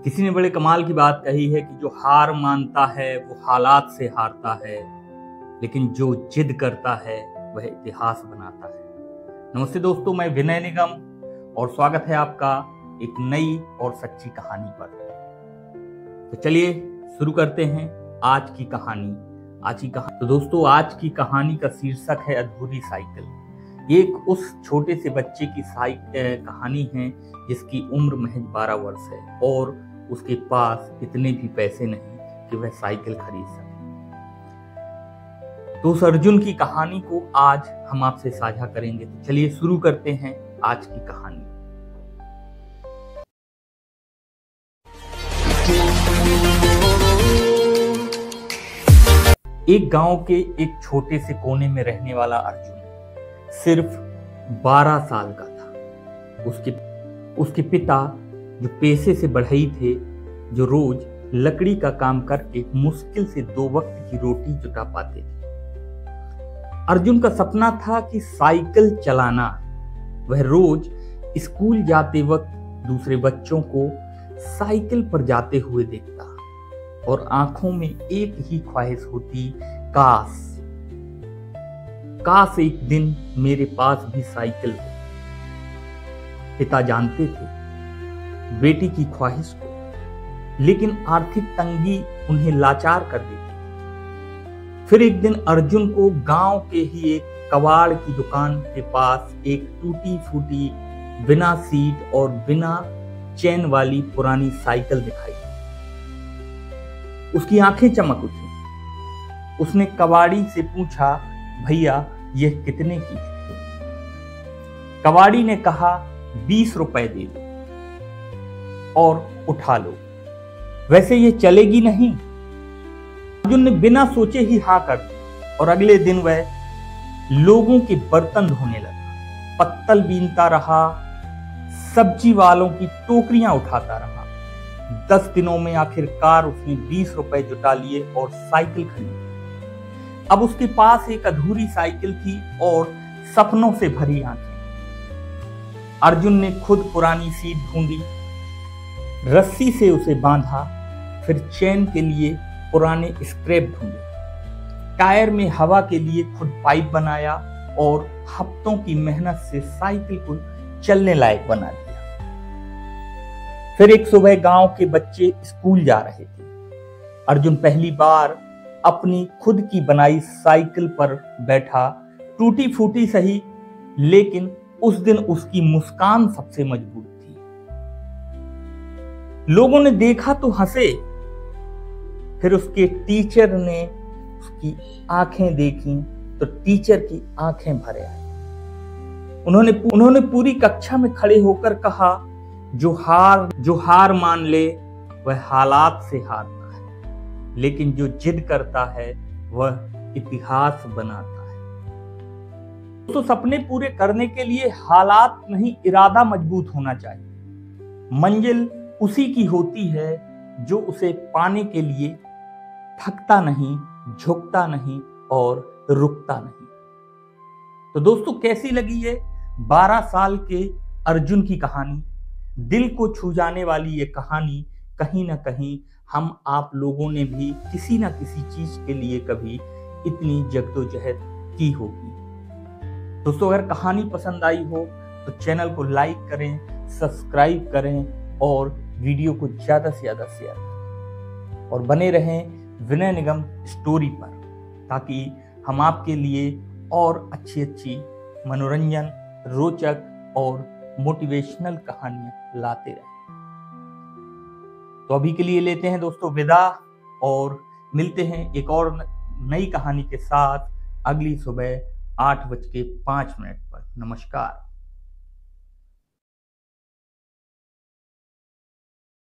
किसी ने बड़े कमाल की बात कही है कि जो हार मानता है वो हालात से हारता है, लेकिन जो जिद करता है वह इतिहास बनाता है। नमस्ते दोस्तों, मैं विनय निगम और स्वागत है आपका एक नई और सच्ची कहानी पर। तो चलिए शुरू करते हैं आज की कहानी। तो दोस्तों, आज की कहानी का शीर्षक है अधूरी साइकिल। ये एक उस छोटे से बच्चे की कहानी है जिसकी उम्र महज 12 वर्ष है और उसके पास इतने भी पैसे नहीं कि वह साइकिल खरीद सके। तो उस अर्जुन की कहानी को आज हम आपसे साझा करेंगे। तो चलिए शुरू करते हैं आज की कहानी। एक गांव के एक छोटे से कोने में रहने वाला अर्जुन सिर्फ 12 साल का था। उसके पिता जो पेशे से बढ़ई थे, जो रोज लकड़ी का काम करके मुश्किल से 2 वक्त की रोटी जुटा पाते थे। अर्जुन का सपना था कि साइकिल चलाना। वह रोज स्कूल जाते वक्त दूसरे बच्चों को साइकिल पर जाते हुए देखता और आंखों में एक ही ख्वाहिश होती, काश एक दिन मेरे पास भी साइकिल हो। पिता जानते थे बेटी की ख्वाहिश को, लेकिन आर्थिक तंगी उन्हें लाचार कर देती। फिर एक दिन अर्जुन को गांव के ही एक कबाड़ की दुकान के पास एक टूटी फूटी, बिना सीट और बिना चैन वाली पुरानी साइकिल दिखाई। उसकी आंखें चमक उठी। उसने कबाड़ी से पूछा, भैया यह कितने की है? कबाड़ी ने कहा, 20 रुपए दे दो और उठा लो। वैसे ये चलेगी नहीं। अर्जुन ने बिना सोचे ही हाँ कर दी और अगले दिन वह लोगों के बर्तन धोने लगा, पत्तल बीनता रहा, सब्जी वालों की टोकरियां उठाता रहा। 10 दिनों में आखिरकार उसने 20 रुपए जुटा लिए और साइकिल खरीदी। अब उसके पास एक अधूरी साइकिल थी और सपनों से भरी आंखें। अर्जुन ने खुद पुरानी सीट ढूंढी, रस्सी से उसे बांधा, फिर चैन के लिए पुराने स्क्रैप ढूंढे, टायर में हवा के लिए खुद पाइप बनाया और हफ्तों की मेहनत से साइकिल को चलने लायक बना दिया। फिर एक सुबह गांव के बच्चे स्कूल जा रहे थे। अर्जुन पहली बार अपनी खुद की बनाई साइकिल पर बैठा। टूटी फूटी सही, लेकिन उस दिन उसकी मुस्कान सबसे मजबूत थी। लोगों ने देखा तो हंसे, फिर उसके टीचर ने उसकी आंखें देखी तो टीचर की आंखें भर आई। उन्होंने पूरी कक्षा में खड़े होकर कहा, जो हार मान ले वह हालात से हारता है, लेकिन जो जिद करता है वह इतिहास बनाता है। तो सपने पूरे करने के लिए हालात नहीं, इरादा मजबूत होना चाहिए। मंजिल उसी की होती है जो उसे पाने के लिए थकता नहीं, झुकता नहीं और रुकता नहीं। तो दोस्तों, कैसी लगी ये 12 साल के अर्जुन की कहानी? दिल को छू जाने वाली ये कहानी कहीं ना कहीं हम आप लोगों ने भी किसी ना किसी चीज के लिए कभी इतनी जद्दोजहद की होगी। दोस्तों, अगर कहानी पसंद आई हो तो चैनल को लाइक करें, सब्सक्राइब करें और वीडियो को ज्यादा से ज्यादा शेयर करें और बने रहें विनय निगम स्टोरी पर, ताकि हम आपके लिए और अच्छी मनोरंजन, रोचक और मोटिवेशनल कहानियां लाते रहें। तो अभी के लिए लेते हैं दोस्तों विदा और मिलते हैं एक और नई कहानी के साथ अगली सुबह 8:05 पर। नमस्कार।